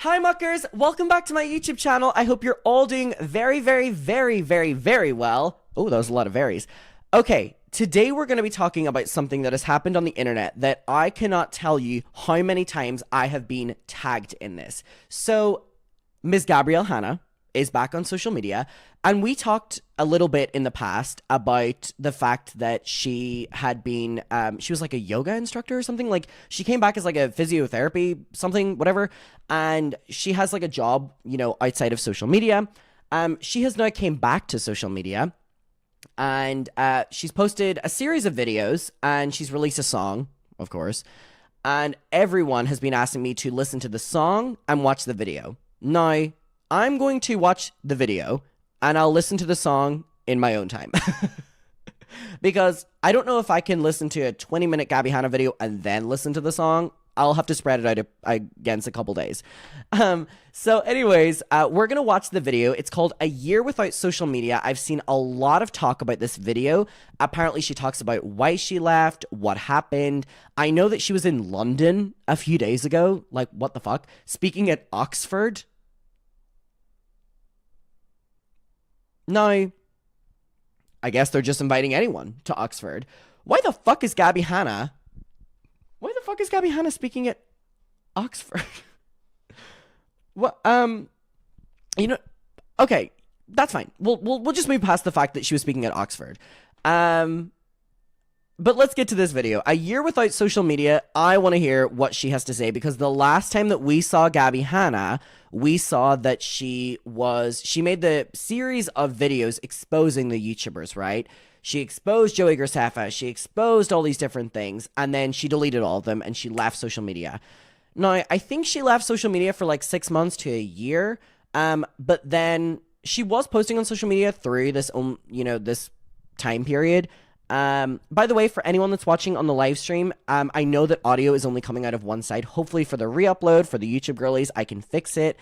Hi muckers, welcome back to my YouTube channel. I hope you're all doing very, very, very, very, very well. Oh, that was a lot of varies. Okay, today we're going to be talking about something that has happened on the internet that I cannot tell you how many times I have been tagged in this. So, Ms. Gabrielle Hanna is back on social media, and we talked a little bit in the past about the fact that she had been, she was like a yoga instructor or something. Like, she came back as like a physiotherapy, something, whatever, and she has like a job, you know, outside of social media. She has now came back to social media, and she's posted a series of videos, and she's released a song, of course, and everyone has been asking me to listen to the song and watch the video. Now, I'm going to watch the video and I'll listen to the song in my own time. Because I don't know if I can listen to a 20-minute Gabbie Hanna video and then listen to the song. I'll have to spread it out against a couple days. So anyways, we're going to watch the video. It's called A Year Without Social Media. I've seen a lot of talk about this video. Apparently she talks about why she left, what happened. I know that she was in London a few days ago. Like, what the fuck? Speaking at Oxford. Now, I guess they're just inviting anyone to Oxford. Why the fuck is Gabbie Hanna? Why the fuck is Gabbie Hanna speaking at Oxford? What? You know, okay, that's fine. We'll just move past the fact that she was speaking at Oxford. But let's get to this video. A year without social media. I want to hear what she has to say, because the last time that we saw Gabbie Hanna, we saw that she made the series of videos exposing the YouTubers, right? She exposed Joey Graceffa, she exposed all these different things, and then she deleted all of them and she left social media. Now, I think she left social media for like 6 months to a year, but then she was posting on social media through this, this time period. By the way, for anyone that's watching on the live stream, I know that audio is only coming out of one side. Hopefully for the re-upload, for the YouTube girlies, I can fix it.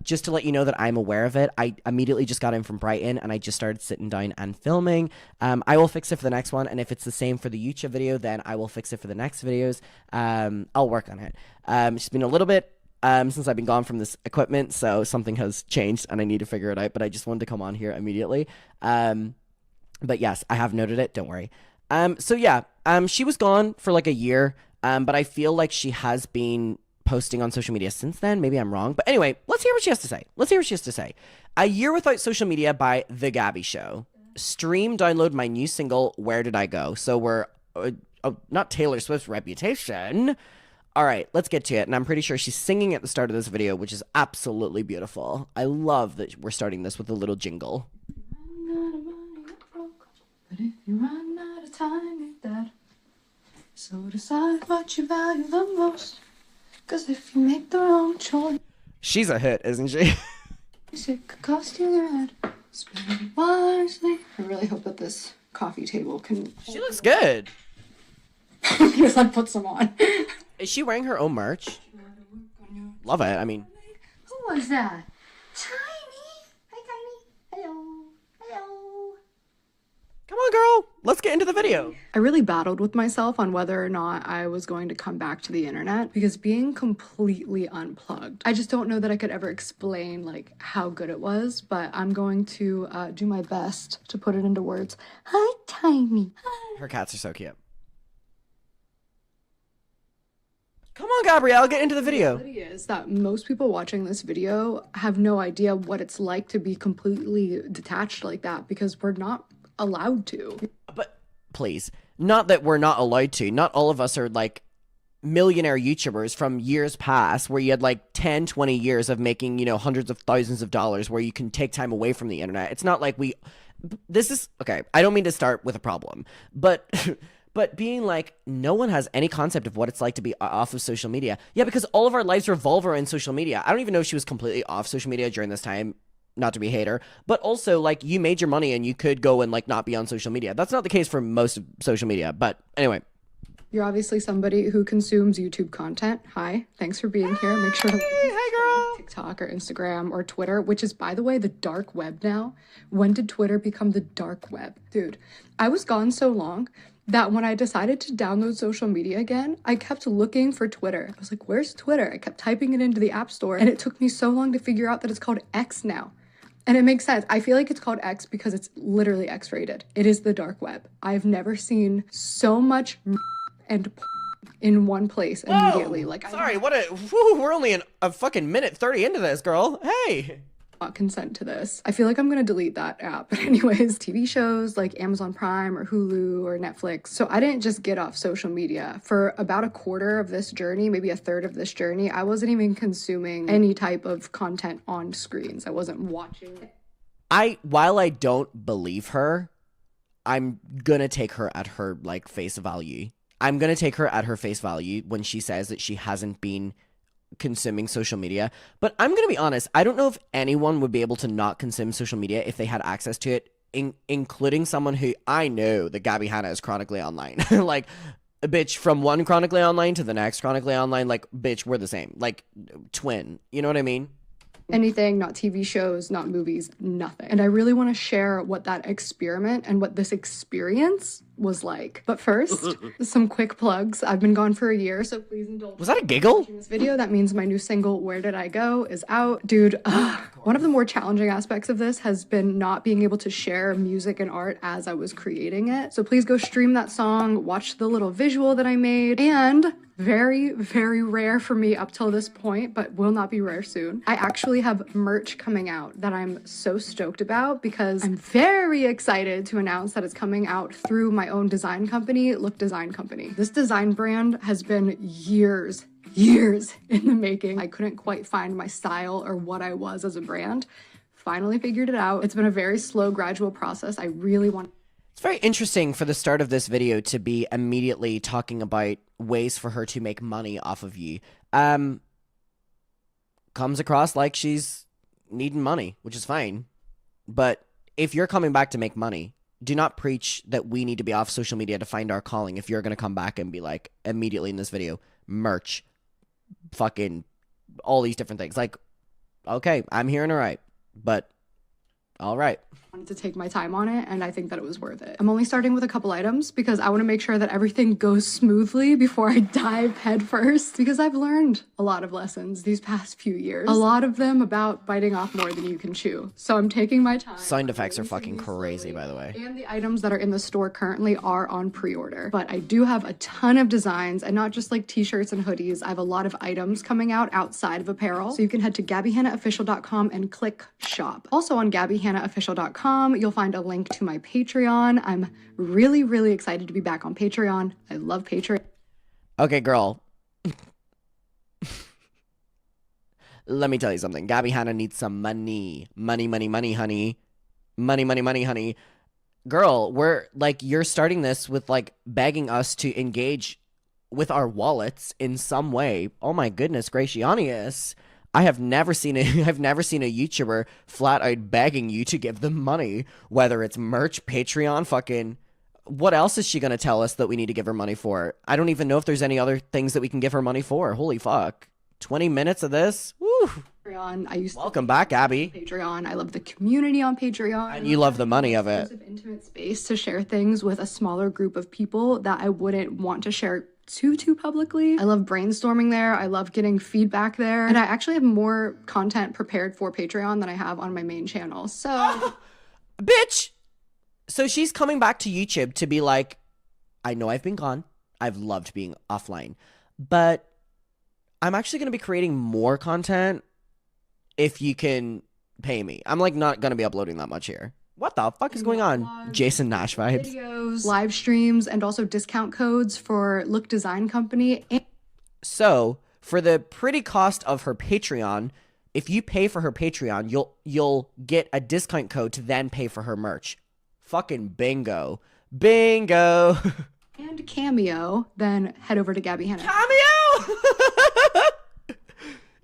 Just to let you know that I'm aware of it. I immediately just got in from Brighton and I just started sitting down and filming. I will fix it for the next one. And if it's the same for the YouTube video, then I will fix it for the next videos. I'll work on it. It's been a little bit since I've been gone from this equipment, so something has changed and I need to figure it out, but I just wanted to come on here immediately. But yes, I have noted it. Don't worry. So yeah, she was gone for like a year. But I feel like she has been posting on social media since then. Maybe I'm wrong. But anyway, let's hear what she has to say. A Year Without Social Media by The Gabbie Show. Stream, download my new single, Where Did I Go? So we're, not Taylor Swift's Reputation. All right, let's get to it. And I'm pretty sure she's singing at the start of this video, which is absolutely beautiful. I love that we're starting this with a little jingle. But if you run out of time, you're dead. So decide what you value the most. Cause if you make the wrong choice, she's a hit, isn't she? it could cost you your head. Spend it wisely. I really hope that this coffee table can... She looks good. Because I put some on. Is she wearing her own merch? Love it, I mean... Who was that? Tiny! Hi, Tiny. Hello. Hello. Come on, girl. Let's get into the video. I really battled with myself on whether or not I was going to come back to the internet, because being completely unplugged, I just don't know that I could ever explain like how good it was, but I'm going to do my best to put it into words. Hi, Tiny. Hi. Her cats are so cute. Come on, Gabrielle, get into the video. The reality is that most people watching this video have no idea what it's like to be completely detached like that, because we're not allowed to. But please, not that we're not allowed to. Not all of us are like millionaire YouTubers from years past where you had like 10, 20 years of making, hundreds of thousands of dollars where you can take time away from the internet. It's not like this is, okay, I don't mean to start with a problem, but but being like, no one has any concept of what it's like to be off of social media. Yeah, because all of our lives revolve around social media. I don't even know if she was completely off social media during this time. Not to be a hater, but also like you made your money and you could go and like not be on social media. That's not the case for most of social media, but anyway. You're obviously somebody who consumes YouTube content. Hi, thanks for being here. Make sure to like TikTok or Instagram or Twitter, which is, by the way, the dark web now. When did Twitter become the dark web? Dude, I was gone so long that when I decided to download social media again, I kept looking for Twitter. I was like, where's Twitter? I kept typing it into the App Store, and it took me so long to figure out that it's called X now. And it makes sense. I feel like it's called X because it's literally X-rated. It is the dark web. I've never seen so much and in one place immediately. Whoa, Like, sorry, we're only a fucking minute 30 into this, girl. Hey. not consent to this. I feel like I'm gonna delete that app. But anyways, TV shows like Amazon Prime or Hulu or Netflix. So I didn't just get off social media. For about a quarter of this journey, maybe a third of this journey, I wasn't even consuming any type of content on screens. I wasn't watching it. While I don't believe her, I'm gonna take her at her like face value. I'm gonna take her at her face value when she says that she hasn't been consuming social media. But I'm gonna be honest, I don't know if anyone would be able to not consume social media if they had access to it, including someone who I know that Gabbie Hanna is chronically online. Like, bitch, from one chronically online to the next chronically online, like, bitch, we're the same. Like, twin. You know what I mean? Anything, not TV shows, not movies, nothing. And I really want to share what that experiment and what this experience was like. But first, some quick plugs. I've been gone for a year, so please indulge. Was that a giggle? In this video, that means my new single, Where Did I Go, is out. Dude, one of the more challenging aspects of this has been not being able to share music and art as I was creating it. So please go stream that song, watch the little visual that I made, and very, very rare for me up till this point, but will not be rare soon, I actually have merch coming out that I'm so stoked about because I'm very excited to announce that it's coming out through my own design company, Look Design Company. This design brand has been years in the making. I couldn't quite find my style or what I was as a brand. Finally figured it out. It's been a very slow, gradual process. I really want. It's very interesting for the start of this video to be immediately talking about ways for her to make money off of you. Comes across like she's needing money, which is fine. But if you're coming back to make money, do not preach that we need to be off social media to find our calling if you're going to come back and be like, immediately in this video, merch, fucking all these different things. Like, okay, I'm hearing all right, but all right. Wanted to take my time on it, and I think that it was worth it. I'm only starting with a couple items because I want to make sure that everything goes smoothly before I dive head first, because I've learned a lot of lessons these past few years. A lot of them about biting off more than you can chew. So I'm taking my time. Sound effects are fucking crazy, by the way. And the items that are in the store currently are on pre-order. But I do have a ton of designs, and not just like t-shirts and hoodies. I have a lot of items coming out outside of apparel. So you can head to gabbiehannaofficial.com and click shop. Also on gabbiehannaofficial.com, you'll find a link to my Patreon. I'm really, really excited to be back on Patreon. I love Patreon. Okay, girl. Let me tell you something. Gabbie Hanna needs some money. Money, money, money, honey. Money, money, money, honey. Girl, you're starting this with, like, begging us to engage with our wallets in some way. Oh my goodness, gracious. I have never seen a YouTuber flat out begging you to give them money, whether it's merch, Patreon, fucking. What else is she gonna tell us that we need to give her money for? I don't even know if there's any other things that we can give her money for. Holy fuck. 20 minutes of this? Woo. Patreon. Welcome back, Abby. Patreon. I love the community on Patreon. And you love the money of it. Intimate space to share things with a smaller group of people that I wouldn't want to share too publicly. I love brainstorming there. I love getting feedback there. And I actually have more content prepared for Patreon than I have on my main channel. So bitch. So she's coming back to YouTube to be like, I know I've been gone. I've loved being offline, but I'm actually going to be creating more content if you can pay me. I'm like not going to be uploading that much here. What the fuck is going on? Vlogs, Jason Nash vibes. Videos, live streams, and also discount codes for Look Design Company. So, for the pretty cost of her Patreon, if you pay for her Patreon, you'll get a discount code to then pay for her merch. Fucking bingo. Bingo. And Cameo, then head over to Gabbie Hanna. Cameo!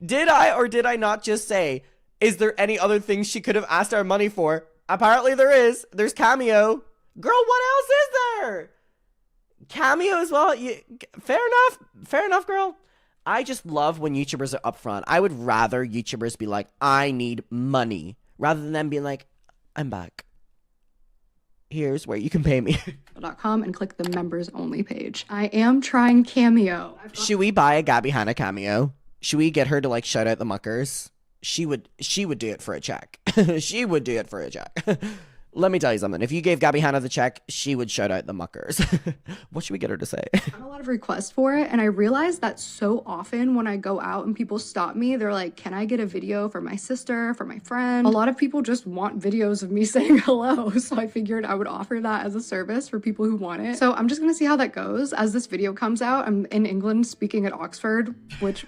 Did I or did I not just say, is there any other things she could have asked our money for? Apparently there is. There's Cameo. Girl, what else is there? Cameo as well. Fair enough. Fair enough, girl. I just love when YouTubers are upfront. I would rather YouTubers be like, I need money, rather than them being like, I'm back. here's where you can pay me. .com and click the members only page. I am trying Cameo. Should we buy a Gabbie Hanna Cameo? Should we get her to like shout out the muckers? She would do it for a check. She would do it for a check. Let me tell you something. If you gave Gabbie Hanna the check, she would shout out the muckers. What should we get her to say? I have a lot of requests for it, and I realize that so often when I go out and people stop me, they're like, can I get a video for my sister, for my friend? A lot of people just want videos of me saying hello, so I figured I would offer that as a service for people who want it. So I'm just gonna see how that goes. As this video comes out, I'm in England speaking at Oxford, which...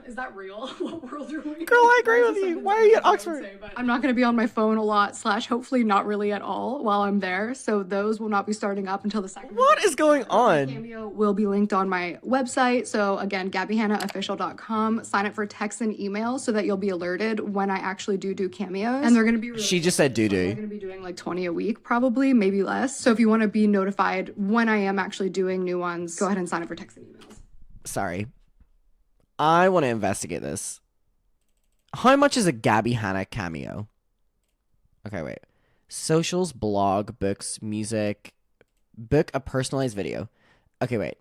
Is that real? What world are we in? Girl, I agree with you. Why are you at Oxford? I'm not going to be on my phone a lot, / hopefully not really at all while I'm there. So those will not be starting up until the second. What is going on? Cameo will be linked on my website. So again, gabbiehannaofficial.com. Sign up for texts and emails so that you'll be alerted when I actually do cameos. And they're going to be really She just said doo-doo. I'm going to be doing like 20 a week, probably, maybe less. So if you want to be notified when I am actually doing new ones, go ahead and sign up for texts and emails. Sorry. I want to investigate this. How much is a Gabbie Hanna Cameo? Okay, wait. Socials, blog, books, music, book a personalized video. Okay, wait.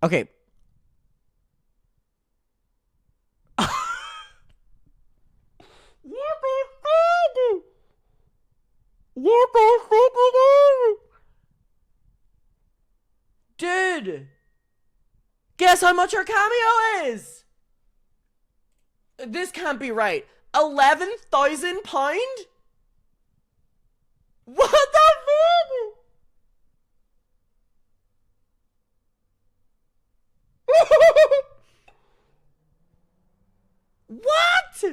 Okay. Dude! Guess how much her cameo is? This can't be right. £11,000? What the fuck? What?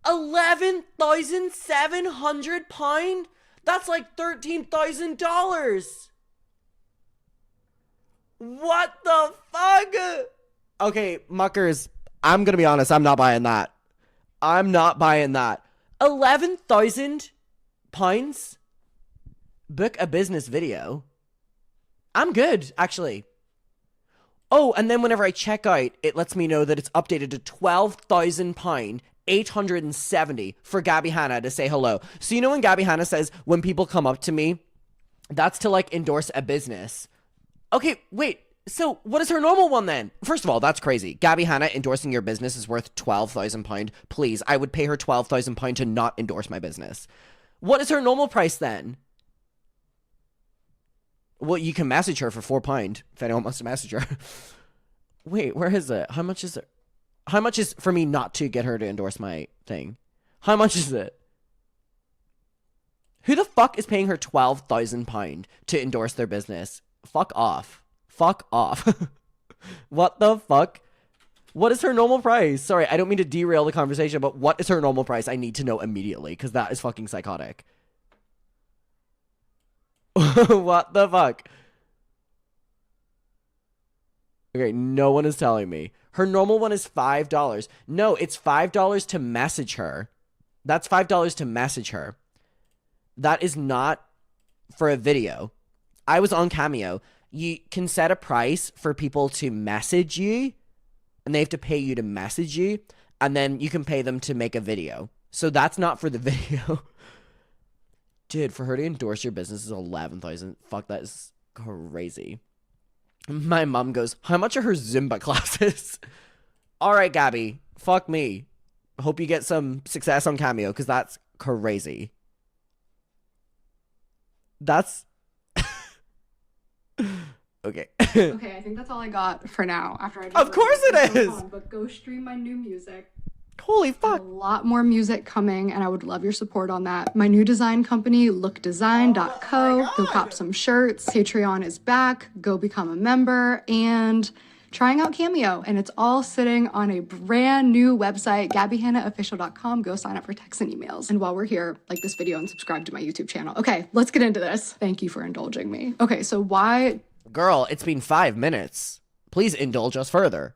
£11,700? That's like $13,000. What the fuck? Okay, muckers, I'm gonna be honest, I'm not buying that. I'm not buying that. £11,000? Book a business video? I'm good, actually. Oh, and then whenever I check out, it lets me know that it's updated to £12,000, 870 for Gabbie Hanna to say hello. So you know when Gabbie Hanna says, when people come up to me, that's to like endorse a business. Okay, wait, so what is her normal one then? First of all, that's crazy. Gabbie Hanna endorsing your business is worth £12,000. Please, I would pay her £12,000 to not endorse my business. What is her normal price then? Well, you can message her for £4 if anyone wants to message her. Wait, where is it? How much is it? How much is for me not to get her to endorse my thing? How much is it? Who the fuck is paying her £12,000 to endorse their business? Fuck off. Fuck off. What the fuck? What is her normal price? Sorry, I don't mean to derail the conversation, but what is her normal price? I need to know immediately, because that is fucking psychotic. What the fuck? Okay, no one is telling me. Her normal one is $5. No, it's $5 to message her. That's $5 to message her. That is not for a video. I was on Cameo. You can set a price for people to message you, and they have to pay you to message you, and then you can pay them to make a video. So that's not for the video. Dude, for her to endorse your business is $11,000. Fuck, that is crazy. My mom goes, how much are her Zumba classes? All right, Gabbie, fuck me. Hope you get some success on Cameo, because that's crazy. That's... Okay. Okay, I think that's all I got for now. After I Of course it is! But go stream my new music. Holy fuck. A lot more music coming, and I would love your support on that. My new design company, lookdesign.co. Go cop some shirts. Patreon is back. Go become a member. And trying out Cameo. And it's all sitting on a brand new website, gabbiehannaofficial.com. Go sign up for texts and emails. And while we're here, like this video and subscribe to my YouTube channel. Okay, let's get into this. Thank you for indulging me. Okay, so why... Girl, it's been 5 minutes. Please indulge us further.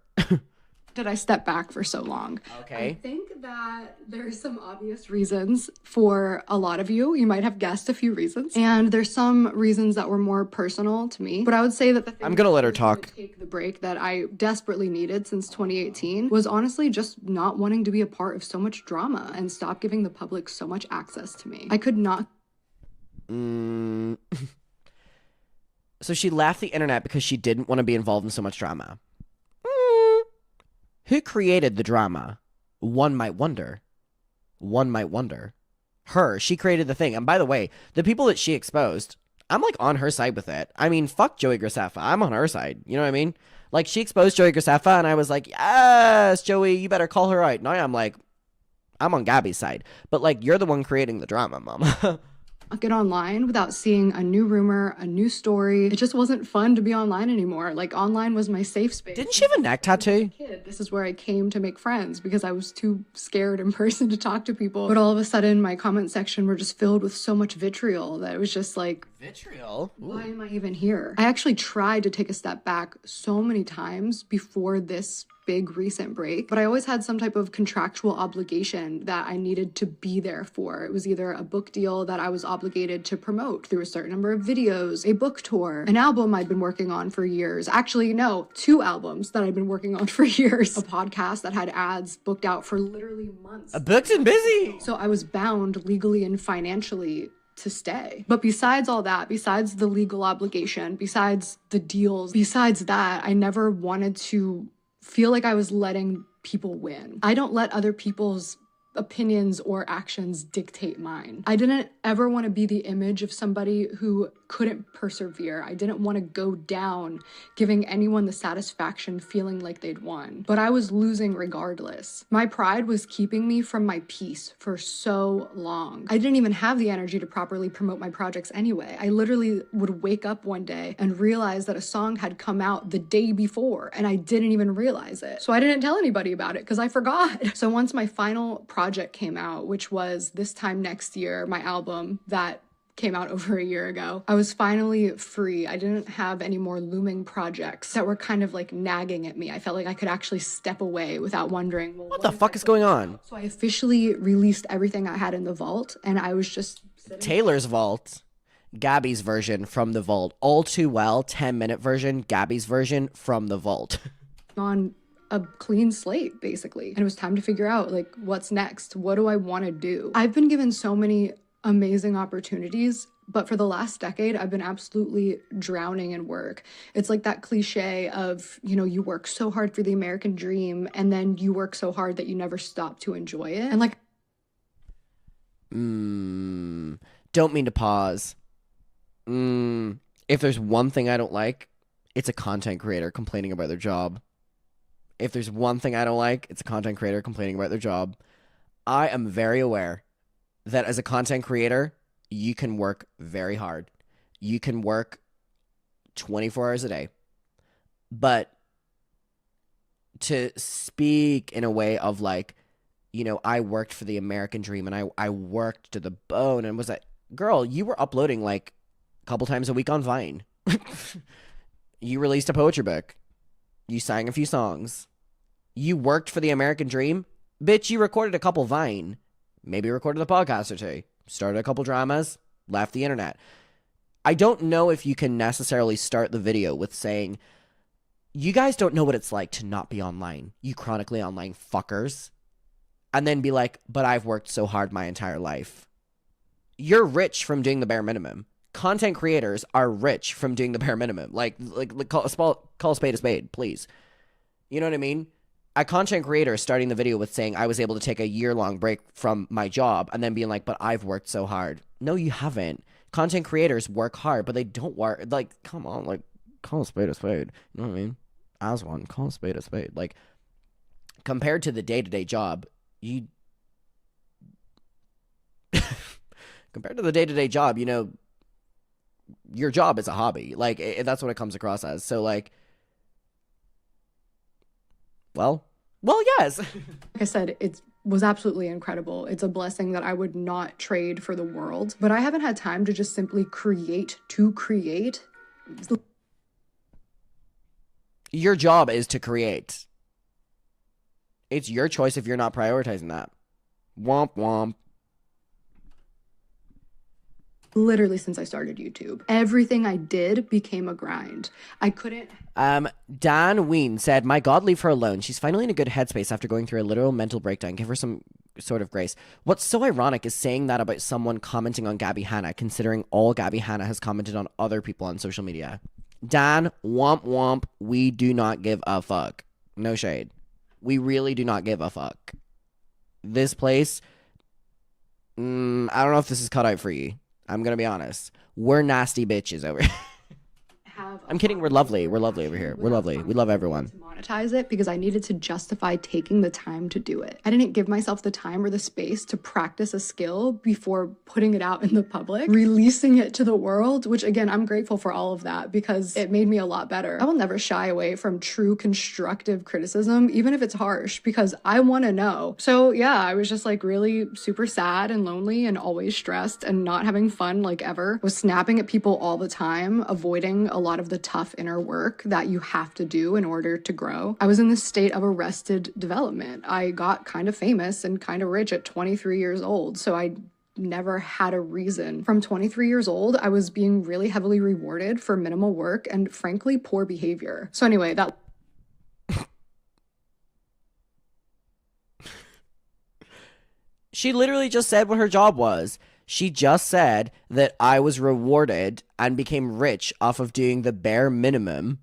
did I step back for so long? Okay. I think that there's some obvious reasons for a lot of you. You might have guessed a few reasons. And there's some reasons that were more personal to me. But I would say that the thing I'm gonna let her that was gonna talk. take the break that I desperately needed since 2018 was honestly just not wanting to be a part of so much drama and stop giving the public so much access to me. I could not. So she left the internet because she didn't want to be involved in so much drama. Who created the drama? One might wonder. One might wonder. Her. She created the thing. And by the way, the people that she exposed, I'm like on her side with it. I mean, fuck Joey Graceffa. I'm on her side. You know what I mean? Like, she exposed Joey Graceffa, and I was like, yes, Joey, you better call her out. Now I'm like, I'm on Gabbie's side. But, like, you're the one creating the drama, mama. Get online without seeing a new rumor, a new story. It just wasn't fun to be online anymore. Like, online was my safe space. Didn't she have a neck tattoo? Kid, this is where I came to make friends because I was too scared in person to talk to people. But all of a sudden, my comment section were just filled with so much vitriol that it was just like, Vitriol? Ooh. why am I even here? I actually tried to take a step back so many times before this big recent break, but I always had some type of contractual obligation that I needed to be there for. It was either a book deal that I was obligated to promote through a certain number of videos, a book tour, an album I'd been working on for years. Actually, no, 2 albums that I'd been working on for years, a podcast that had ads booked out for literally months. Booked and busy. So I was bound legally and financially to stay. But besides all that, besides the legal obligation, besides the deals, besides that, I never wanted to feel like I was letting people win. I don't let other people's opinions or actions dictate mine. I didn't ever want to be the image of somebody who couldn't persevere. I didn't want to go down giving anyone the satisfaction feeling like they'd won. But I was losing regardless. My pride was keeping me from my peace for so long. I didn't even have the energy to properly promote my projects anyway. I literally would wake up one day and realize that a song had come out the day before and I didn't even realize it. So I didn't tell anybody about it because I forgot. So once my final project came out, which was this time next year, my album that came out over a year ago, I was finally free. I didn't have any more looming projects that were kind of like nagging at me. I felt like I could actually step away without wondering, well, What the fuck is going on? So I officially released everything I had in the vault, and I was just Taylor's vault. Gabbie's version from the vault. All too well, 10-minute version. Gabbie's version from the vault. on a clean slate, basically. And it was time to figure out, like, what's next? What do I want to do? I've been given so many amazing opportunities, but for the last decade, I've been absolutely drowning in work. It's like that cliche of, you know, you work so hard for the American dream, and then you work so hard that you never stop to enjoy it. And like, Don't mean to pause. If there's one thing I don't like, it's a content creator complaining about their job. If there's one thing I don't like, it's a content creator complaining about their job. I am very aware that as a content creator, you can work very hard. You can work 24 hours a day. But to speak in a way of like, you know, I worked for the American dream and I worked to the bone and was that, girl, you were uploading like a couple times a week on Vine. You released a poetry book. You sang a few songs. You worked for the American dream. Bitch, you recorded a couple Vine. Maybe recorded a podcast or 2. Started a couple dramas. Left the internet. I don't know if you can necessarily start the video with saying, you guys don't know what it's like to not be online. You chronically online fuckers. And then be like, but I've worked so hard my entire life. You're rich from doing the bare minimum. Content creators are rich from doing the bare minimum. Like call a spade, please. You know what I mean? A content creator starting the video with saying I was able to take a year-long break from my job and then being like, but I've worked so hard. No, you haven't. Content creators work hard, but they don't work. Like, come on, like, call a spade a spade. You know what I mean? As one, call a spade a spade. Like, compared to the day-to-day job, you... compared to the day-to-day job, you know, your job is a hobby. Like, that's what it comes across as. So, like, well, yes. like I said, it was absolutely incredible. It's a blessing that I would not trade for the world. But I haven't had time to just simply create to create. Your job is to create. It's your choice if you're not prioritizing that. Womp womp. Literally since I started YouTube. Everything I did became a grind. I couldn't. Dan Ween said, "My God, leave her alone. She's finally in a good headspace after going through a literal mental breakdown. Give her some sort of grace." What's so ironic is saying that about someone commenting on Gabbie Hanna, considering all Gabbie Hanna has commented on other people on social media. Dan, womp womp, we do not give a fuck. No shade. We really do not give a fuck. This place, I don't know if this is cut out for you. I'm going to be honest. We're nasty bitches over here. I'm kidding. We're lovely. We're lovely over here. We're lovely. We love everyone. To monetize it because I needed to justify taking the time to do it. I didn't give myself the time or the space to practice a skill before putting it out in the public, releasing it to the world, which again, I'm grateful for all of that because it made me a lot better. I will never shy away from true constructive criticism, even if it's harsh, because I want to know. So yeah, I was just like really super sad and lonely and always stressed and not having fun like ever. Was snapping at people all the time, avoiding a lot of the tough inner work that you have to do in order to grow. I was in this state of arrested development. I got kind of famous and kind of rich at 23 years old, so I never had a reason. From 23 years old, I was being really heavily rewarded for minimal work and frankly poor behavior. So anyway, that She literally just said what her job was. She just said that I was rewarded and became rich off of doing the bare minimum.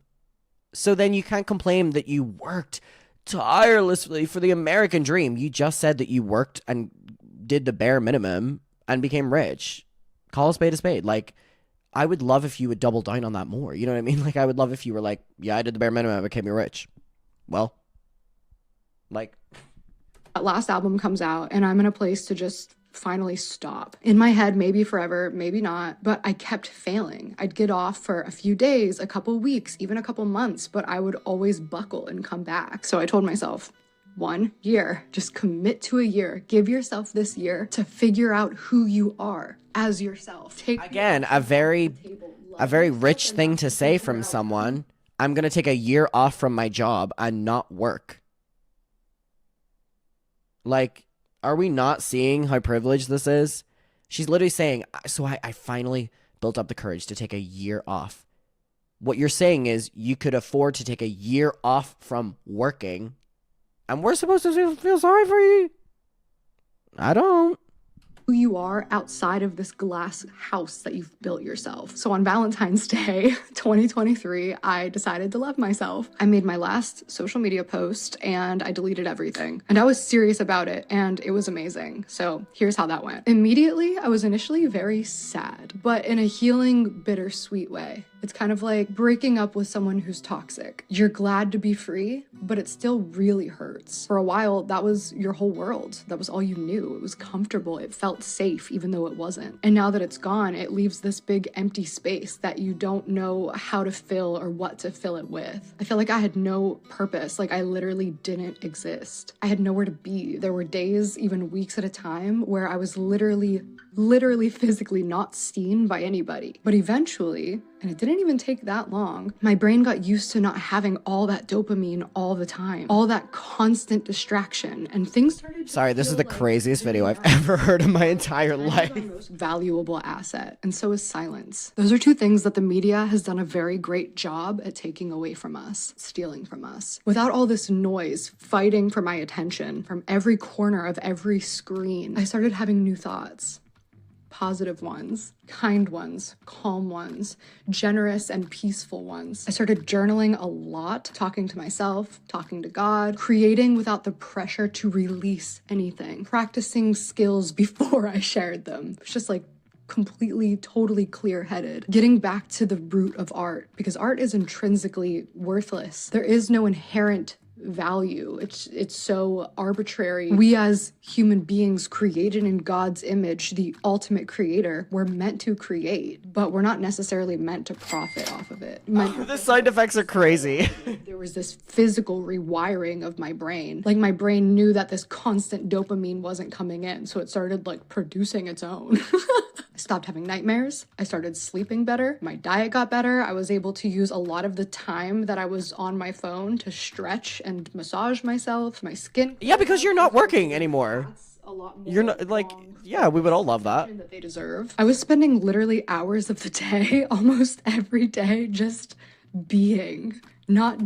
So then you can't complain that you worked tirelessly for the American dream. You just said that you worked and did the bare minimum and became rich. Call a spade a spade. Like, I would love if you would double down on that more. You know what I mean? Like, I would love if you were like, yeah, I did the bare minimum, I became rich. Well, like... That last album comes out and I'm in a place to just finally stop. In my head, maybe forever, maybe not, but I kept failing. I'd get off for a few days, a couple weeks, even a couple months, but I would always buckle and come back. So I told myself, 1 year, just commit to a year. Give yourself this year to figure out who you are as yourself. Again, a very rich thing to say from someone. I'm going to take a year off from my job and not work. Like, are we not seeing how privileged this is? She's literally saying, so I finally built up the courage to take a year off. What you're saying is you could afford to take a year off from working, and we're supposed to feel sorry for you? I don't. Who you are outside of this glass house that you've built yourself. So on Valentine's Day 2023, I decided to love myself. I made my last social media post and I deleted everything. And I was serious about it and it was amazing. So here's how that went. Immediately, I was initially very sad, but in a healing, bittersweet way. It's kind of like breaking up with someone who's toxic. You're glad to be free, but it still really hurts. For a while, that was your whole world. That was all you knew. It was comfortable. It felt safe, even though it wasn't. And now that it's gone, it leaves this big empty space that you don't know how to fill or what to fill it with. I feel like I had no purpose. Like I literally didn't exist. I had nowhere to be. There were days, even weeks at a time, where I was literally physically not seen by anybody. But eventually, and it didn't even take that long, my brain got used to not having all that dopamine all the time, all that constant distraction, and things started to Sorry, this is the feel like craziest video I've ever heard in my entire life. my most valuable asset, and so is silence. Those are two things that the media has done a very great job at taking away from us, stealing from us. Without all this noise fighting for my attention from every corner of every screen, I started having new thoughts. Positive ones, kind ones, calm ones, generous and peaceful ones. I started journaling a lot, talking to myself, talking to God, creating without the pressure to release anything, practicing skills before I shared them. It's just like completely, totally clear-headed. Getting back to the root of art, because art is intrinsically worthless. There is no inherent value. It's so arbitrary. We as human beings created in God's image, the ultimate creator, we're meant to create, but we're not necessarily meant to profit off of it. The sound effects are crazy. There was this physical rewiring of my brain. Like my brain knew that this constant dopamine wasn't coming in, so it started like producing its own. I stopped having nightmares. I started sleeping better. My diet got better. I was able to use a lot of the time that I was on my phone to stretch and massage myself, my skin. Yeah, because you're not working anymore. A lot more You're not like, yeah, we would all love that. that they deserve. I was spending literally hours of the day, almost every day, just being, not.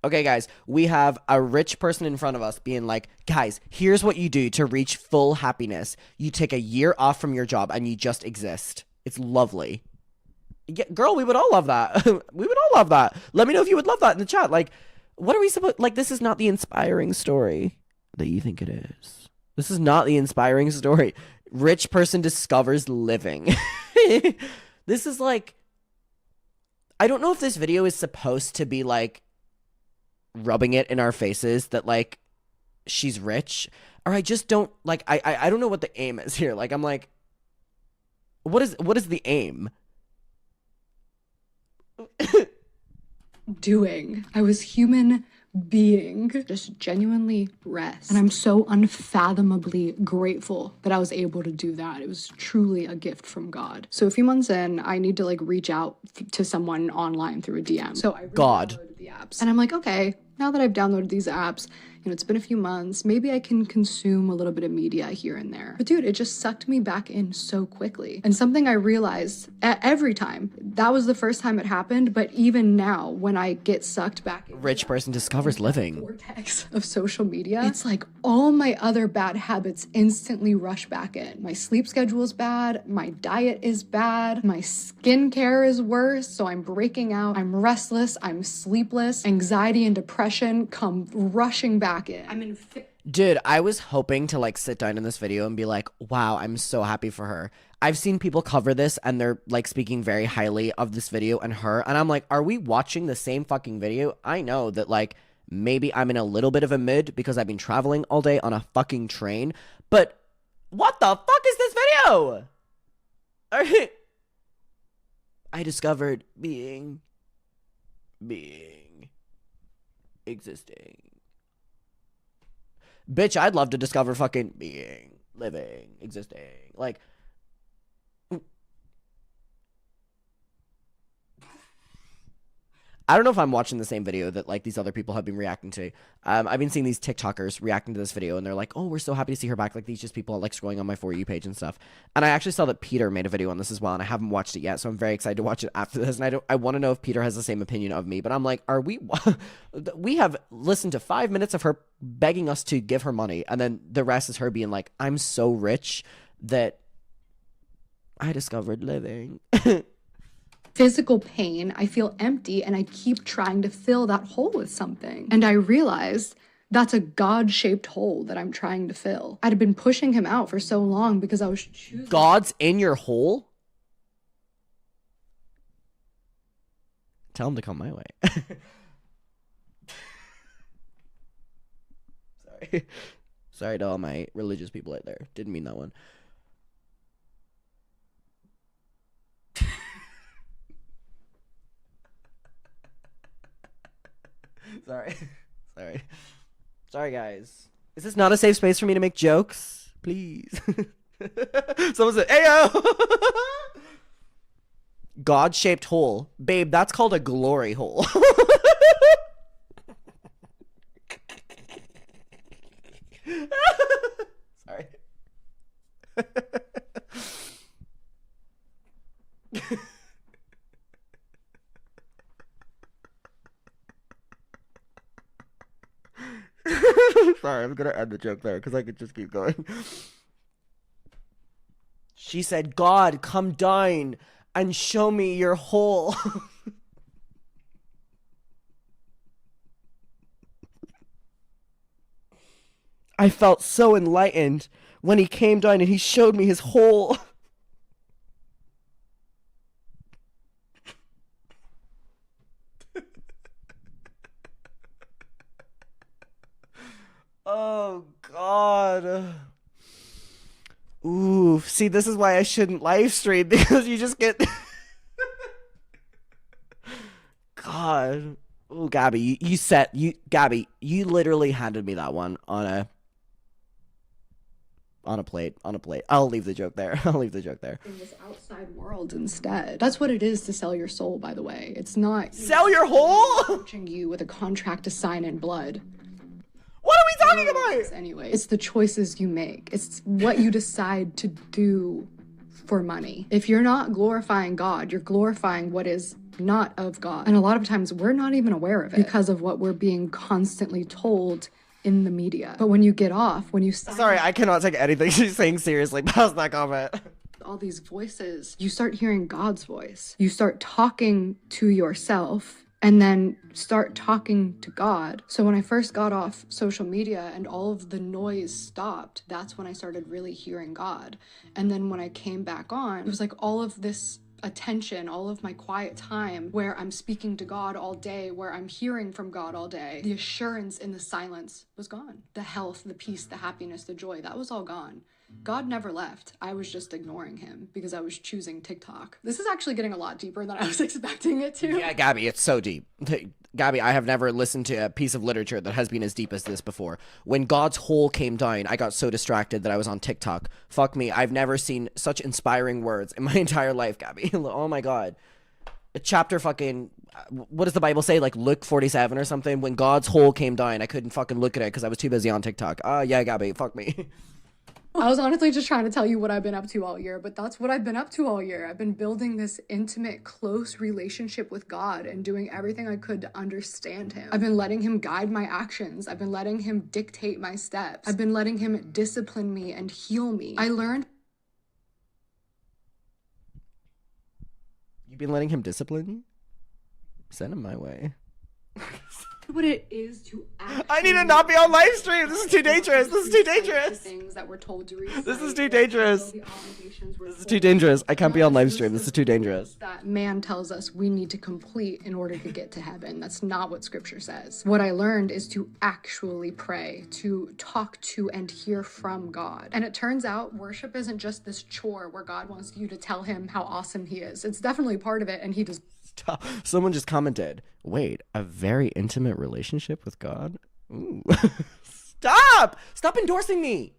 Okay, guys, we have a rich person in front of us being like, guys, here's what you do to reach full happiness. You take a year off from your job and you just exist. It's lovely. Yeah, girl, we would all love that. We would all love that. Let me know if you would love that in the chat. Like, what are we supposed, like, this is not the inspiring story that you think it is. This is not the inspiring story. Rich person discovers living. This is like, I don't know if this video is supposed to be like rubbing it in our faces that like she's rich, or I just don't like, I don't know what the aim is here. Like, I'm like, what is the aim? Doing. I was human being, just genuinely rest. And I'm so unfathomably grateful that I was able to do that. It was truly a gift from God. So a few months in, I need to like reach out to someone online through a DM. So I downloaded the apps. And I'm like, okay, now that I've downloaded these apps, you know, it's been a few months, maybe I can consume a little bit of media here and there. But dude, it just sucked me back in so quickly. And something I realized every time, that was the first time it happened, but even now, when I get sucked back in, Rich person discovers living. Vortex of social media, it's like all my other bad habits instantly rush back in. My sleep schedule is bad, my diet is bad, my skincare is worse, so I'm breaking out, I'm restless, I'm sleepless, anxiety and depression come rushing back in. I'm in Dude, I was hoping to like sit down in this video and be like, wow, I'm so happy for her. I've seen people cover this and they're like speaking very highly of this video and her, and I'm like, are we watching the same fucking video? I know that like maybe I'm in a little bit of a mood because I've been traveling all day on a fucking train, but what the fuck is this video? I discovered being, existing. Bitch, I'd love to discover fucking being, living, existing. Like, I don't know if I'm watching the same video that like these other people have been reacting to. I've been seeing these TikTokers reacting to this video and they're like, oh, we're so happy to see her back. Like, these just people like scrolling on my For You page and stuff. And I actually saw that Peter made a video on this as well, and I haven't watched it yet, so I'm very excited to watch it after this. And I want to know if Peter has the same opinion of me. But I'm like, are we we have listened to 5 minutes of her begging us to give her money, and then the rest is her being like, I'm so rich that I discovered living. physical pain, I feel empty, and I keep trying to fill that hole with something. And I realized that's a God-shaped hole that I'm trying to fill. I'd been pushing him out for so long because I was choosing. God's in your hole? Tell him to come my way. Sorry. Sorry to all my religious people out there. Didn't mean that one. Sorry. Sorry. Sorry, guys. Is this not a safe space for me to make jokes? Please. Someone said, Ayo! God-shaped hole. Babe, that's called a glory hole. Sorry. Sorry, I'm gonna end the joke there because I could just keep going. She said, God, come down and show me your hole. I felt so enlightened when he came down and he showed me his hole. Oh, God. Ooh, see, this is why I shouldn't live stream, because you just get... God. Oh, Gabby, Gabby, you literally handed me that one on a... On a plate. I'll leave the joke there. In this outside world instead. That's what it is to sell your soul, by the way. It's not Sell your whole? approaching you with a contract to sign in blood. What are we talking about? Anyway, it's the choices you make. It's what you decide to do for money. If you're not glorifying God, you're glorifying what is not of God. And a lot of times we're not even aware of it because of what we're being constantly told in the media. But when you get off, when you Sorry, I cannot take anything she's saying seriously. Pause that comment. all these voices, you start hearing God's voice. You start talking to yourself and then start talking to God. So when I first got off social media and all of the noise stopped, that's when I started really hearing God. And then when I came back on, it was like all of this attention, all of my quiet time where I'm speaking to God all day, where I'm hearing from God all day, the assurance in the silence was gone. The health, the peace, the happiness, the joy, that was all gone. God never left. I was just ignoring him because I was choosing TikTok. This is actually getting a lot deeper than I was expecting it to. Yeah, Gabbie, it's so deep. Gabbie, I have never listened to a piece of literature that has been as deep as this before. When God's whole came down, I got so distracted that I was on TikTok. Fuck me, I've never seen such inspiring words in my entire life, Gabbie. Oh my God. A chapter fucking, what does the Bible say? Like Luke 47 or something? When God's whole came down, I couldn't fucking look at it because I was too busy on TikTok. Yeah, Gabbie, fuck me. I was honestly just trying to tell you what I've been up to all year, but that's what I've been up to all year. I've been building this intimate, close relationship with God and doing everything I could to understand him. I've been letting him guide my actions. I've been letting him dictate my steps. I've been letting him discipline me and heal me. I learned. You've been letting him discipline you? Send him my way. What it is to actually I need to not be on live stream. This is too dangerous. This is too dangerous. Things that we're told to recite, This is too dangerous. the obligations we're This is told. too dangerous. I can't be on live stream. This is too dangerous. That man tells us we need to complete in order to get to heaven. That's not what scripture says. What I learned is to actually pray, to talk to and hear from God. And it turns out worship isn't just this chore where God wants you to tell him how awesome he is. It's definitely part of it, and he does. Stop. Someone just commented, wait, a very intimate relationship with God? Ooh. Stop endorsing me.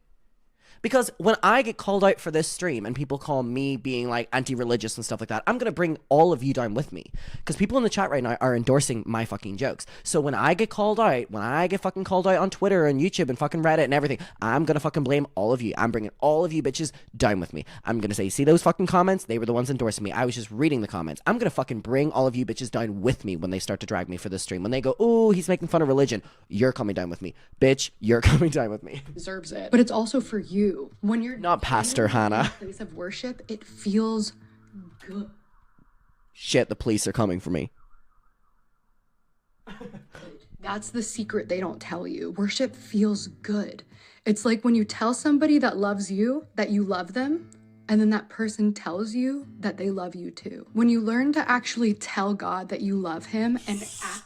Because when I get called out for this stream and people call me being like anti-religious and stuff like that, I'm going to bring all of you down with me. Because people in the chat right now are endorsing my fucking jokes. So when I get called out, when I get fucking called out on Twitter and YouTube and fucking Reddit and everything, I'm going to fucking blame all of you. I'm bringing all of you bitches down with me. I'm going to say, see those fucking comments? They were the ones endorsing me. I was just reading the comments. I'm going to fucking bring all of you bitches down with me when they start to drag me for this stream. When they go, oh, he's making fun of religion. You're coming down with me. Bitch, you're coming down with me. Deserves it. But it's also for you. When you're Not Pastor Hannah. in a place of worship, it feels good. Shit, the police are coming for me. That's the secret they don't tell you. Worship feels good. It's like when you tell somebody that loves you that you love them, and then that person tells you that they love you too. When you learn to actually tell God that you love him and act.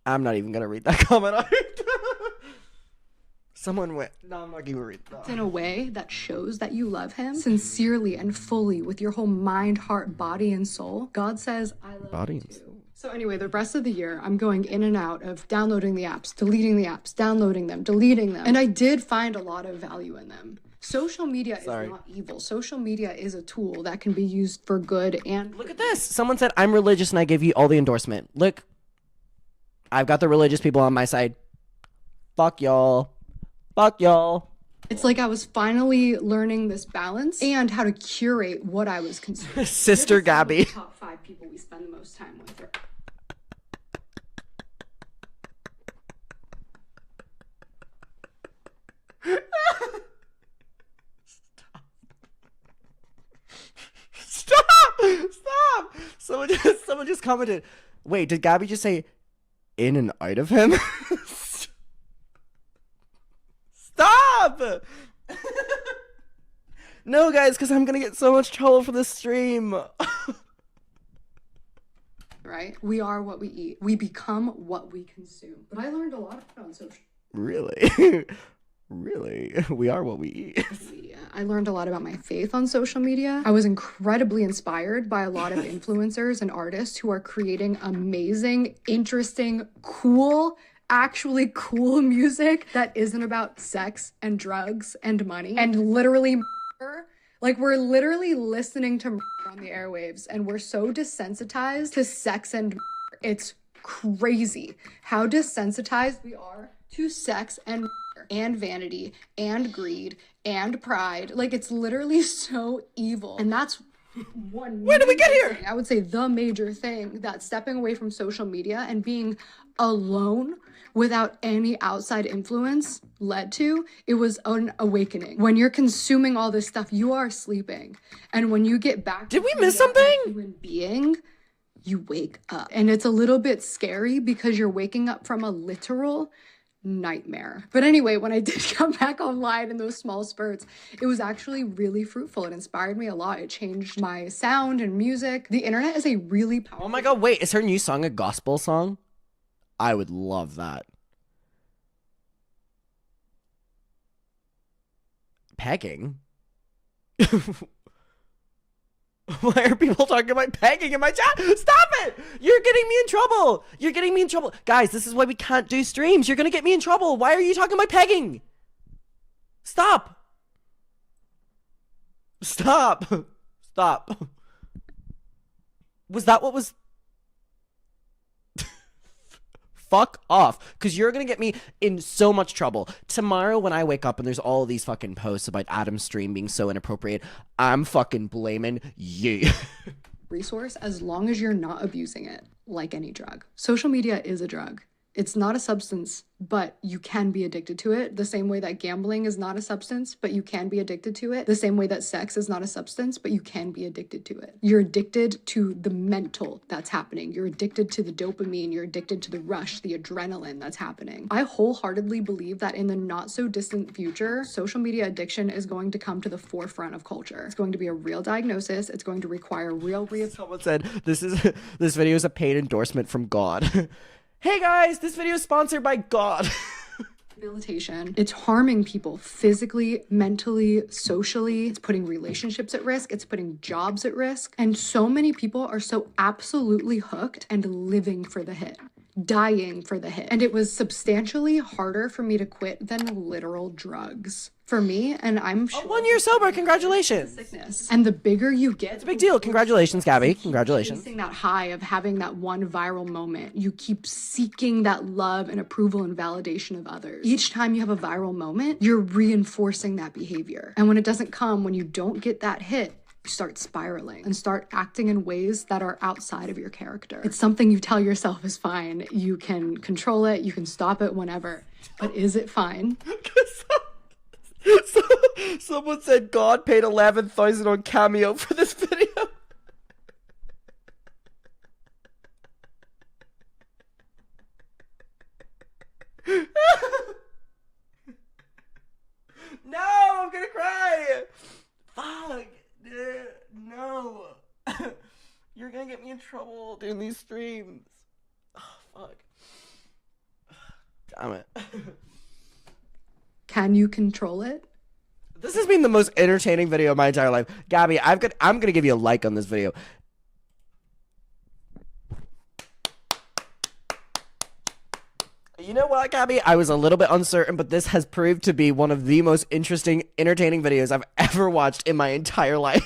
I'm not even gonna read that comment out. Someone went, no, I'm not gonna read that. In a way that shows that you love him sincerely and fully with your whole mind, heart, body, and soul, God says, I love you too. So anyway, the rest of the year, I'm going in and out of downloading the apps, deleting the apps, downloading them, deleting them. And I did find a lot of value in them. Social media is not evil. Social media is a tool that can be used for good. And look at this. Someone said, I'm religious and I give you all the endorsement. Look, I've got the religious people on my side. Fuck y'all. Fuck y'all. It's like I was finally learning this balance and how to curate what I was consuming. Sister Gabbie. Top 5 people we spend the most time with. Stop! Someone just commented. Wait, did Gabbie just say in and out of him? Stop! No, guys, because I'm gonna get so much trouble for this stream. Right? We are what we eat. We become what we consume. But I learned a lot on social. Really? Really? We are what we eat. I learned a lot about my faith on social media. I was incredibly inspired by a lot of influencers and artists who are creating amazing, interesting, cool, actually cool music that isn't about sex and drugs and money and literally like we're literally listening to on the airwaves and we're so desensitized to sex and it's crazy how desensitized we are to sex and vanity and greed and pride. Like it's literally so evil. And that's one Where did we get here? I would say the major thing that stepping away from social media and being alone without any outside influence led to, it was an awakening. When you're consuming all this stuff, you are sleeping. And when you get back Did we miss something? Human being, you wake up. And it's a little bit scary because you're waking up from a literal nightmare. But anyway, when I did come back online in those small spurts, it was actually really fruitful. It inspired me a lot. It changed my sound and music. The internet is a really powerful— Oh my god, wait, is her new song a gospel song? I would love that. Pegging? Why are people talking about pegging in my chat? Stop it! You're getting me in trouble! You're getting me in trouble. Guys, this is why we can't do streams. You're gonna get me in trouble. Why are you talking about pegging? Stop! Stop! Stop. Was that what was... Fuck off, because you're gonna get me in so much trouble. Tomorrow when I wake up and there's all these fucking posts about Adam's stream being so inappropriate, I'm fucking blaming you. resource as long as you're not abusing it like any drug. Social media is a drug. It's not a substance, but you can be addicted to it the same way that gambling is not a substance, but you can be addicted to it. The same way that sex is not a substance, but you can be addicted to it. You're addicted to the mental that's happening. You're addicted to the dopamine. You're addicted to the rush, the adrenaline that's happening. I wholeheartedly believe that in the not so distant future, social media addiction is going to come to the forefront of culture. It's going to be a real diagnosis. It's going to require real Someone said this video is a paid endorsement from God. Hey guys, this video is sponsored by God. Rehabilitation. It's harming people physically, mentally, socially. It's putting relationships at risk. It's putting jobs at risk. And so many people are so absolutely hooked and living for the hit, dying for the hit. And it was substantially harder for me to quit than literal drugs. For me, and I'm sure— 1 year sober, congratulations. Sickness. And the bigger you get— It's a big deal. Congratulations, Gabby. Congratulations. Chasing that high of having that one viral moment. You keep seeking that love and approval and validation of others. Each time you have a viral moment, you're reinforcing that behavior. And when it doesn't come, when you don't get that hit, you start spiraling and start acting in ways that are outside of your character. It's something you tell yourself is fine. You can control it. You can stop it whenever. But is it fine? Someone said God paid 11,000 on Cameo for this video. No, I'm gonna cry. Fuck. No. You're gonna get me in trouble doing these streams. Oh, fuck. Damn it. Can you control it? This has been the most entertaining video of my entire life. Gabby, I'm gonna give you a like on this video. You know what, Gabby? I was a little bit uncertain, but this has proved to be one of the most interesting, entertaining videos I've ever watched in my entire life.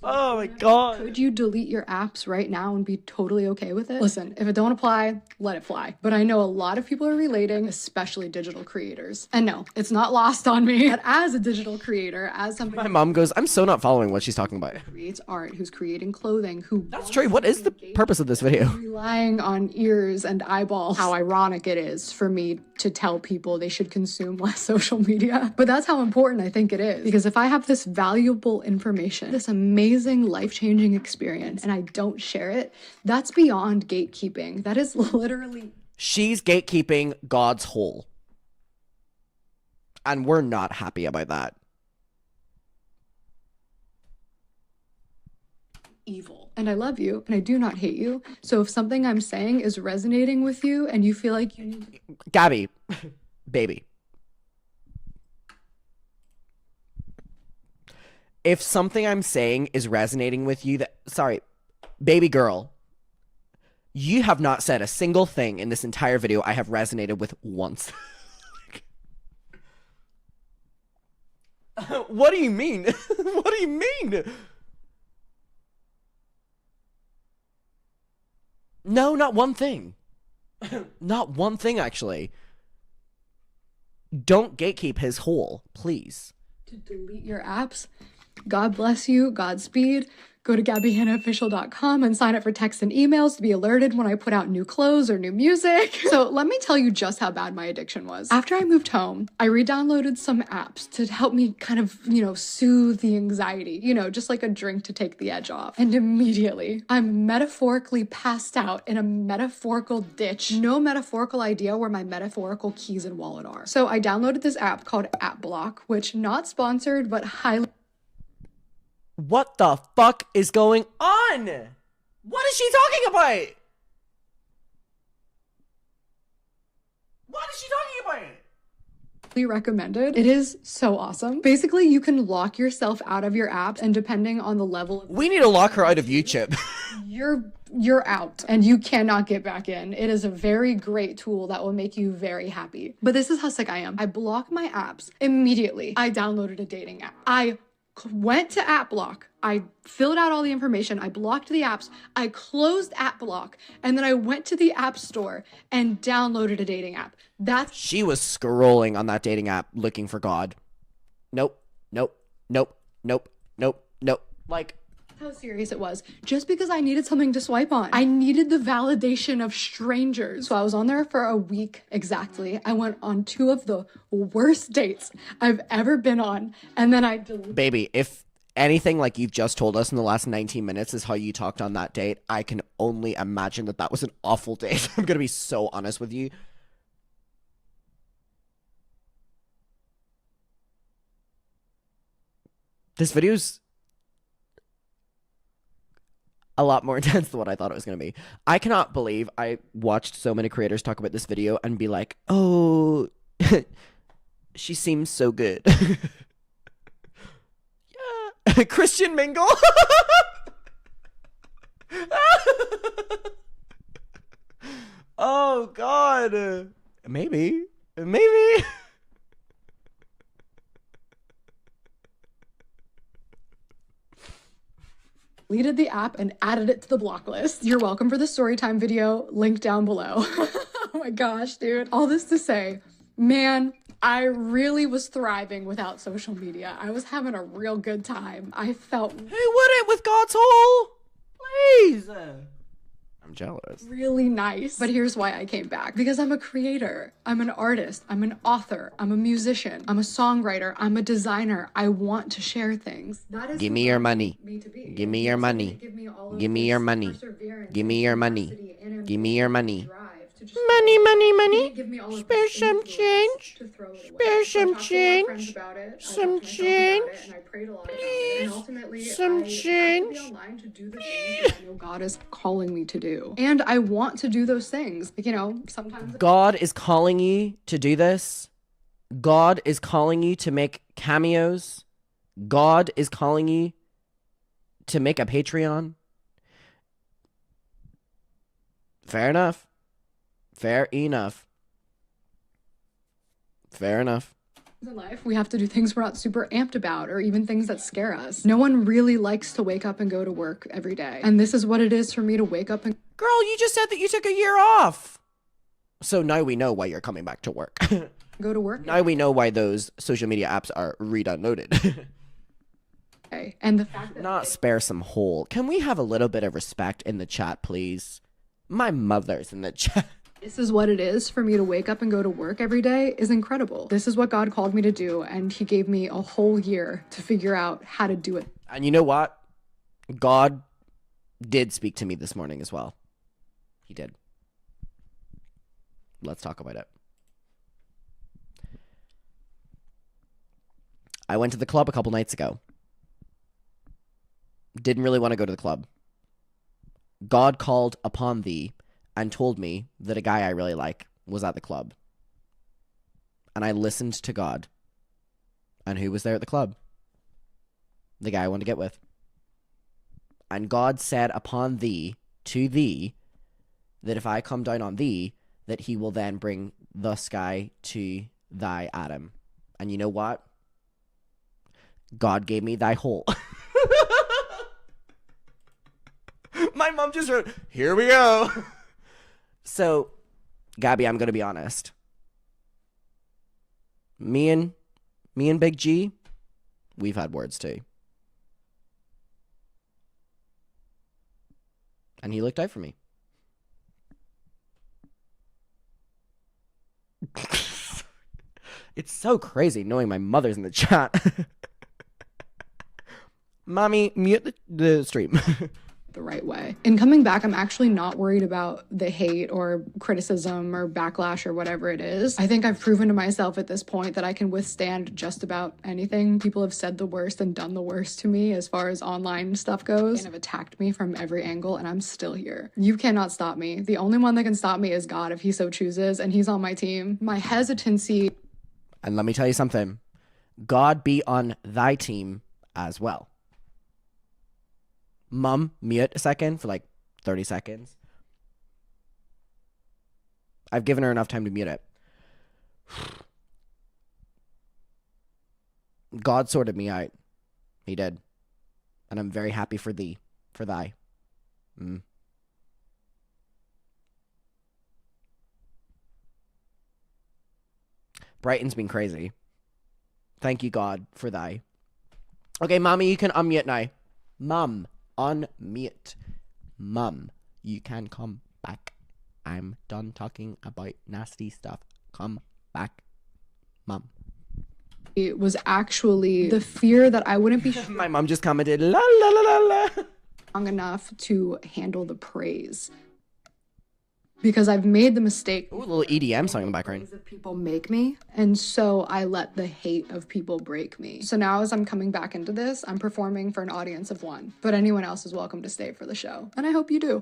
Oh my god. Could you delete your apps right now and be totally okay with it? Listen, if it don't apply, let it fly. But I know a lot of people are relating, especially digital creators. And no, it's not lost on me that as a digital creator, as somebody— My mom goes, I'm so not following what she's talking about. creates art, who's creating clothing, who— That's true. What is the purpose of this video? relying on ears and eyeballs. How ironic it is for me to tell people they should consume less social media. But that's how important I think it is. Because if I have this valuable information, this amazing life-changing experience, and I don't share it, that's beyond gatekeeping. That is literally— She's gatekeeping God's hole. And we're not happy about that. evil. And I love you and I do not hate you. So if something I'm saying is resonating with you and you feel like you need Gabbie, baby. If something I'm saying is resonating with you, sorry, baby girl, you have not said a single thing in this entire video I have resonated with once. What do you mean? What do you mean? No, not one thing. Not one thing, actually. Don't gatekeep his hole, please. to delete your apps. God bless you. Godspeed. Go to gabbiehannaofficial.com and sign up for texts and emails to be alerted when I put out new clothes or new music. So let me tell you just how bad my addiction was. After I moved home, I re-downloaded some apps to help me kind of, soothe the anxiety, just like a drink to take the edge off. And immediately, I'm metaphorically passed out in a metaphorical ditch. No metaphorical idea where my metaphorical keys and wallet are. So I downloaded this app called App Block, which not sponsored, but highly What the fuck is going on? What is she talking about? What is she talking about? recommended. It is so awesome. Basically, you can lock yourself out of your apps, and depending on the level of We need to lock her out of YouTube. you're out and you cannot get back in. It is a very great tool that will make you very happy. But this is how sick I am. I blocked my apps immediately. I downloaded a dating app. I went to App Block. I filled out all the information. I blocked the apps. I closed App Block. And then I went to the App Store and downloaded a dating app. She was scrolling on that dating app looking for God. Nope. Like, how serious it was. Just because I needed something to swipe on. I needed the validation of strangers. So I was on there for a week exactly. I went on 2 of the worst dates I've ever been on. And then I deleted. Baby, if anything like you've just told us in the last 19 minutes is how you talked on that date, I can only imagine that that was an awful date. I'm going to be so honest with you. This video's a lot more intense than what I thought it was going to be. I cannot believe I watched so many creators talk about this video and be like, oh, she seems so good. Yeah. Christian Mingle? Oh, God. Maybe. Deleted the app and added it to the block list. You're welcome for the storytime video, link down below. Oh my gosh, dude. All this to say, man, I really was thriving without social media. I was having a real good time. I felt Who wouldn't with God's hole? Please. I'm jealous. really nice. But here's why I came back. Because I'm a creator. I'm an artist. I'm an author. I'm a musician. I'm a songwriter. I'm a designer. I want to share things. That is Give me your money. me to be. Give me your money. Give me all of Give me this your money. perseverance Give me and your money. tenacity and Give me your ambition money. and drive to just Money. give me all of Spare this some influence change. to throw it away. Spare So I some talked to a lot of friends change. about it. I Some talked to myself about it, change. and I prayed a lot about it. And ultimately, Some I have to change. be online to do the things that I know God is calling me to do. And I want to do those things. Like, sometimes God is calling you to do this. God is calling you to make cameos. God is calling you to make a Patreon. Fair enough. Fair enough. in life, we have to do things we're not super amped about or even things that scare us. No one really likes to wake up and go to work every day. And this is what it is for me to wake up and Girl, you just said that you took a year off. So now we know why you're coming back to work. go to work. Now we know why those social media apps are re-downloaded. Okay. And the fact that Not spare some hole. Can we have a little bit of respect in the chat, please? My mother's in the chat. this is what it is for me to wake up and go to work every day is incredible. This is what God called me to do, and he gave me a whole year to figure out how to do it. And you know what? God did speak to me this morning as well. He did. Let's talk about it. I went to the club a couple nights ago. Didn't really want to go to the club. God called upon thee and told me that a guy I really like was at the club. And I listened to God. And who was there at the club? The guy I wanted to get with. And God said upon thee, to thee, that if I come down on thee, that he will then bring thus guy to thy Adam. And you know what? God gave me thy hole. My mom just wrote, here we go. So, Gabbie, I'm going to be honest. Me and Big G, we've had words too. And he looked out for me. It's so crazy knowing my mother's in the chat. Mommy, mute the stream. The right way. In coming back, I'm actually not worried about the hate or criticism or backlash or whatever it is. I think I've proven to myself at this point that I can withstand just about anything. People have said the worst and done the worst to me as far as online stuff goes and have attacked me from every angle, and I'm still here. You cannot stop me. The only one that can stop me is God if he so chooses, and he's on my team. My hesitancy... And let me tell you something. God be on thy team as well. Mum, mute a second for like 30 seconds. I've given her enough time to mute it. God sorted me out. He did. And I'm very happy for thee, for thy. Brighton's been crazy. Thank you, God, for thy. Okay, mommy, you can unmute now. Mum. Unmute. Mum, you can come back. I'm done talking about nasty stuff. Come back. Mum. It was actually the fear that I wouldn't be My mom just commented, la la la la la. Strong enough to handle the praise. Because I've made the mistake. Ooh, a little EDM song in the background. That people make me, and so I let the hate of people break me. So now as I'm coming back into this, I'm performing for an audience of one, but anyone else is welcome to stay for the show, and I hope you do.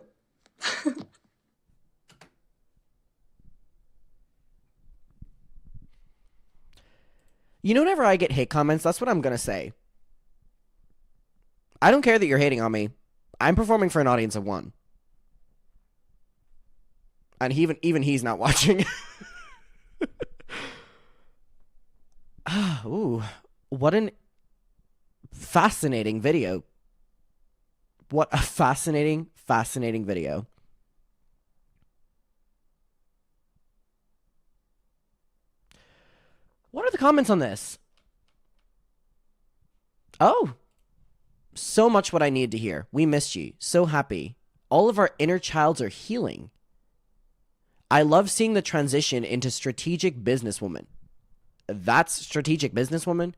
You know, whenever I get hate comments, that's what I'm gonna say. I don't care that you're hating on me. I'm performing for an audience of one. And even he's not watching. Ooh, what an fascinating video. What a fascinating video. What are the comments on this? Oh, so much what I needed to hear. We missed you. So happy. All of our inner childs are healing. I love seeing the transition into strategic businesswoman. That's strategic businesswoman.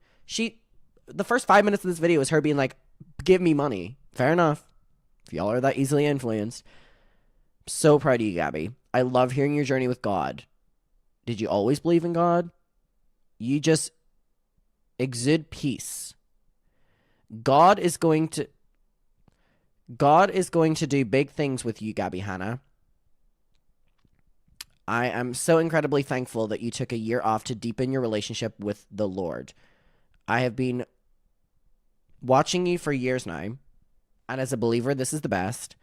The first 5 minutes of this video is her being like, give me money. Fair enough. If y'all are that easily influenced. So proud of you, Gabbie. I love hearing your journey with God. Did you always believe in God? You just exude peace. God is going to do big things with you, Gabbie Hanna. I am so incredibly thankful that you took a year off to deepen your relationship with the Lord. I have been watching you for years now, and as a believer, this is the best.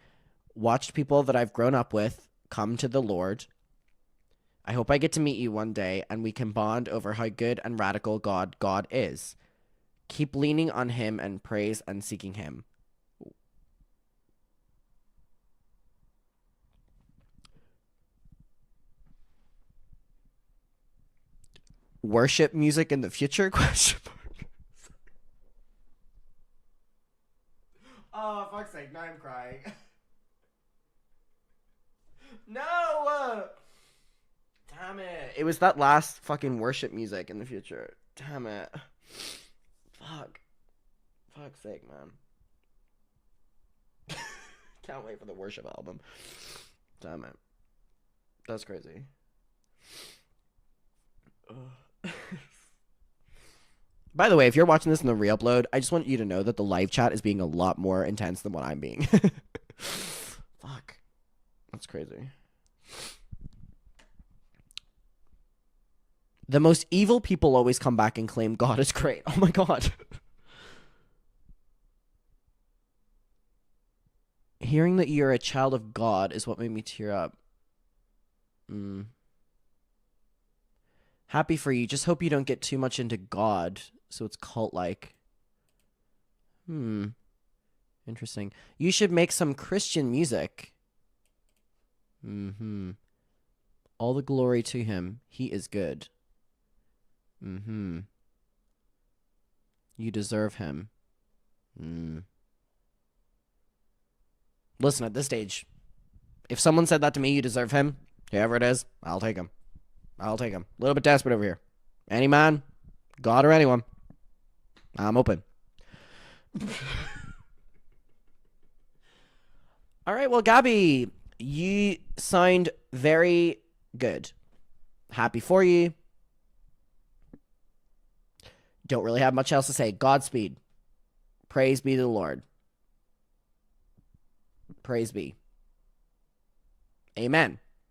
Watched people that I've grown up with come to the Lord. I hope I get to meet you one day, and we can bond over how good and radical God is. Keep leaning on him and praise and seeking him. Worship music in the future? Question mark. Oh, fuck's sake, now I'm crying. No! Damn it. It was that last fucking worship music in the future. Damn it. Fuck. Fuck's sake, man. Can't wait for the worship album. Damn it. That's crazy. By the way, if you're watching this in the re-upload, I just want you to know that the live chat is being a lot more intense than what I'm being. Fuck. That's crazy. The most evil people always come back and claim God is great. Oh my God. Hearing that you're a child of God is what made me tear up. Happy for you. Just hope you don't get too much into God, so it's cult-like. Interesting. You should make some Christian music. All the glory to him. He is good. You deserve him. Listen, at this stage, if someone said that to me, you deserve him, whoever it is, I'll take him. I'll take him. A little bit desperate over here. Any man, God or anyone, I'm open. All right, well, Gabbie, you sound very good. Happy for you. Don't really have much else to say. Godspeed. Praise be to the Lord. Praise be. Amen.